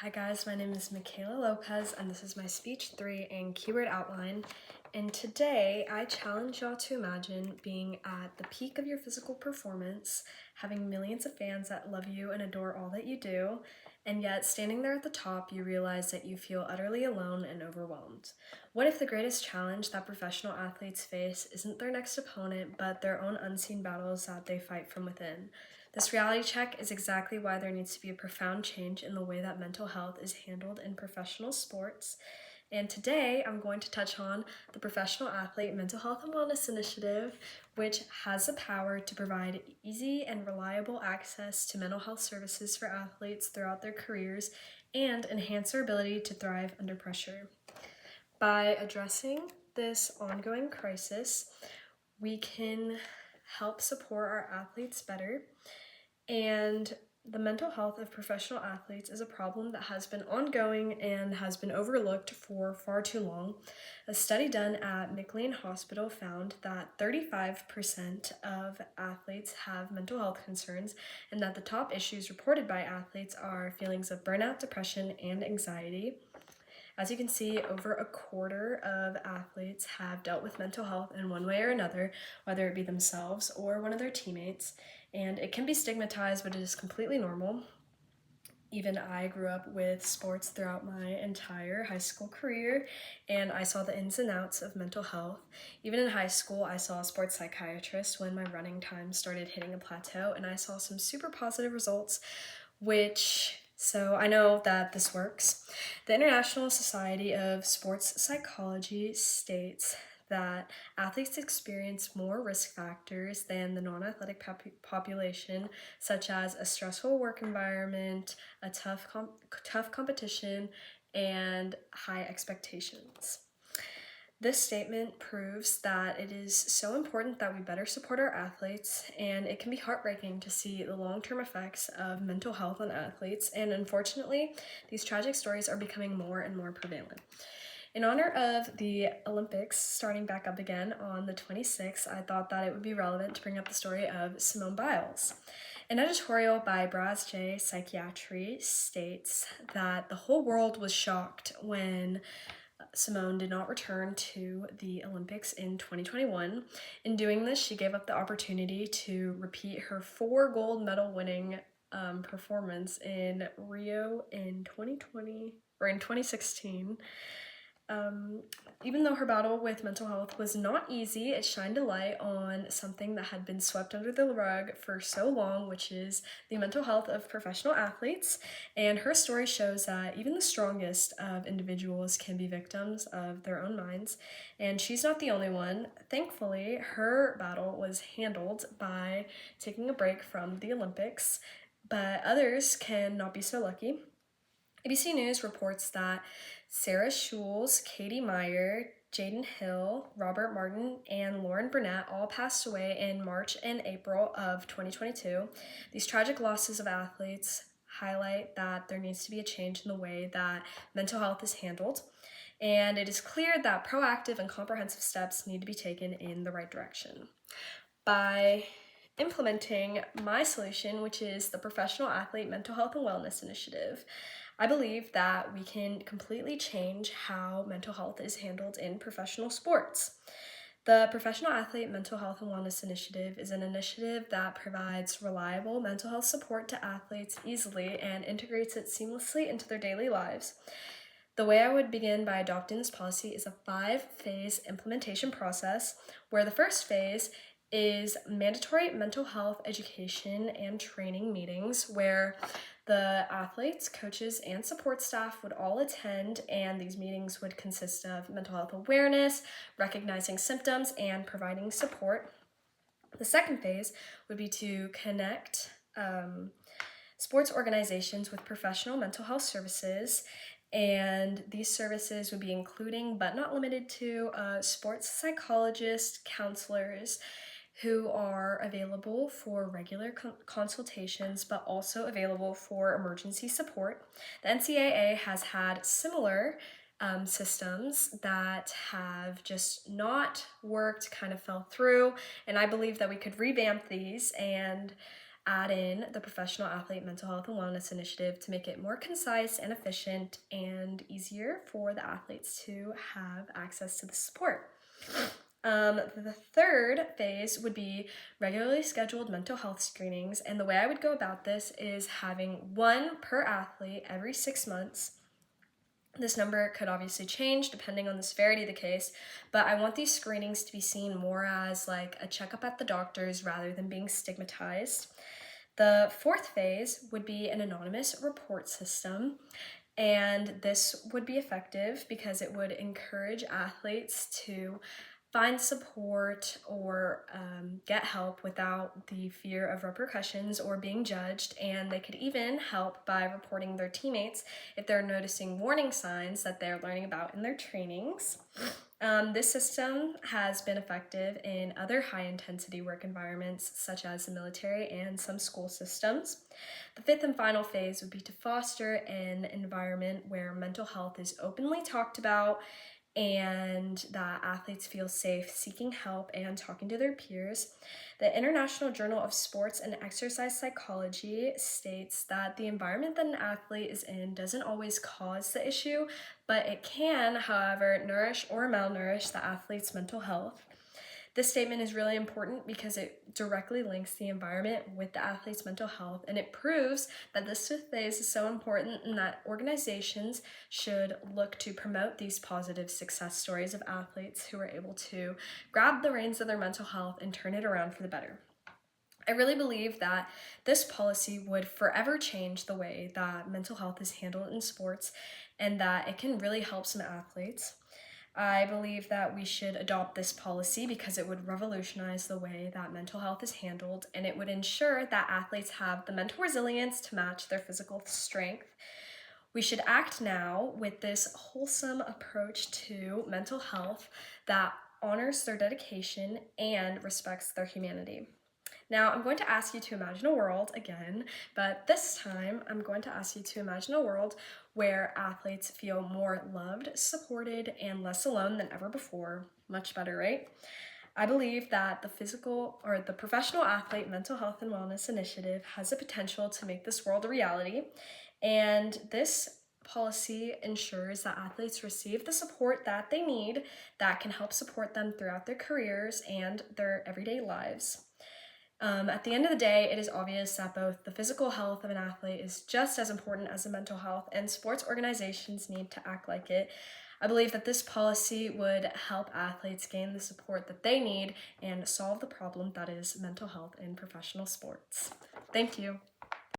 Hi guys, my name is Michaela Lopez and this is my speech 3 and keyword outline. And today I challenge y'all to imagine being at the peak of your physical performance, having millions of fans that love you and adore all that you do, and yet standing there at the top you realize that you feel utterly alone and overwhelmed. What if the greatest challenge that professional athletes face isn't their next opponent but their own unseen battles that they fight from within? This reality check is exactly why there needs to be a profound change in the way that mental health is handled in professional sports. And today I'm going to touch on the Professional Athlete Mental Health and Wellness Initiative, which has the power to provide easy and reliable access to mental health services for athletes throughout their careers and enhance their ability to thrive under pressure. By addressing this ongoing crisis, we can help support our athletes better. And the mental health of professional athletes is a problem that has been ongoing and has been overlooked for far too long. A study done at McLean Hospital found that 35% of athletes have mental health concerns, and that the top issues reported by athletes are feelings of burnout, depression, and anxiety. As you can see, over a quarter of athletes have dealt with mental health in one way or another, whether it be themselves or one of their teammates, and it can be stigmatized, but it is completely normal. Even I grew up with sports throughout my entire high school career, and I saw the ins and outs of mental health. Even in high school, I saw a sports psychiatrist when my running time started hitting a plateau, and I saw some super positive results, so I know that this works. The International Society of Sports Psychology states that athletes experience more risk factors than the non-athletic population, such as a stressful work environment, a tough competition, and high expectations. This statement proves that it is so important that we better support our athletes, and it can be heartbreaking to see the long-term effects of mental health on athletes, and unfortunately, these tragic stories are becoming more and more prevalent. In honor of the Olympics starting back up again on the 26th, I thought that it would be relevant to bring up the story of Simone Biles. An editorial by Braz J. Psychiatry states that the whole world was shocked when Simone did not return to the Olympics in 2021. In doing this, she gave up the opportunity to repeat her 4 gold medal winning performance in Rio in 2020 or in 2016. Even though her battle with mental health was not easy, it shined a light on something that had been swept under the rug for so long, which is the mental health of professional athletes. And her story shows that even the strongest of individuals can be victims of their own minds. And she's not the only one. Thankfully, her battle was handled by taking a break from the Olympics, but others can not be so lucky. ABC News reports that Sarah Schulz, Katie Meyer, Jaden Hill, Robert Martin, and Lauren Burnett all passed away in March and April of 2022. These tragic losses of athletes highlight that there needs to be a change in the way that mental health is handled, and it is clear that proactive and comprehensive steps need to be taken in the right direction. By implementing my solution, which is the Professional Athlete Mental Health and Wellness Initiative, I believe that we can completely change how mental health is handled in professional sports. The Professional Athlete Mental Health and Wellness Initiative is an initiative that provides reliable mental health support to athletes easily and integrates it seamlessly into their daily lives. The way I would begin by adopting this policy is a 5-phase implementation process, where the first phase is mandatory mental health education and training meetings where the athletes, coaches, and support staff would all attend, and these meetings would consist of mental health awareness, recognizing symptoms, and providing support. The second phase would be to connect sports organizations with professional mental health services, and these services would be including, but not limited to, sports psychologists, counselors, who are available for regular consultations, but also available for emergency support. The NCAA has had similar systems that have just not worked, kind of fell through, and I believe that we could revamp these and add in the Professional Athlete Mental Health and Wellness Initiative to make it more concise and efficient and easier for the athletes to have access to the support. The third phase would be regularly scheduled mental health screenings, and the way I would go about this is having one per athlete every 6 months. This number could obviously change depending on the severity of the case, but I want these screenings to be seen more as like a checkup at the doctor's rather than being stigmatized. The fourth phase would be an anonymous report system, and this would be effective because it would encourage athletes to find support or get help without the fear of repercussions or being judged, and they could even help by reporting their teammates if they're noticing warning signs that they're learning about in their trainings. This system has been effective in other high-intensity work environments, such as the military and some school systems. The fifth and final phase would be to foster an environment where mental health is openly talked about and that athletes feel safe seeking help and talking to their peers. The International Journal of Sports and Exercise Psychology states that the environment that an athlete is in doesn't always cause the issue, but it can, however, nourish or malnourish the athlete's mental health. This statement is really important because it directly links the environment with the athlete's mental health, and it proves that this fifth phase is so important and that organizations should look to promote these positive success stories of athletes who are able to grab the reins of their mental health and turn it around for the better. I really believe that this policy would forever change the way that mental health is handled in sports and that it can really help some athletes. I believe that we should adopt this policy because it would revolutionize the way that mental health is handled, and it would ensure that athletes have the mental resilience to match their physical strength. We should act now with this wholesome approach to mental health that honors their dedication and respects their humanity. Now, I'm going to ask you to imagine a world again, but this time I'm going to ask you to imagine a world where athletes feel more loved, supported, and less alone than ever before. Much better, right? I believe that the Professional Athlete Mental Health and Wellness Initiative has the potential to make this world a reality, and this policy ensures that athletes receive the support that they need that can help support them throughout their careers and their everyday lives. At the end of the day, it is obvious that both the physical health of an athlete is just as important as the mental health, and sports organizations need to act like it. I believe that this policy would help athletes gain the support that they need and solve the problem that is mental health in professional sports. Thank you.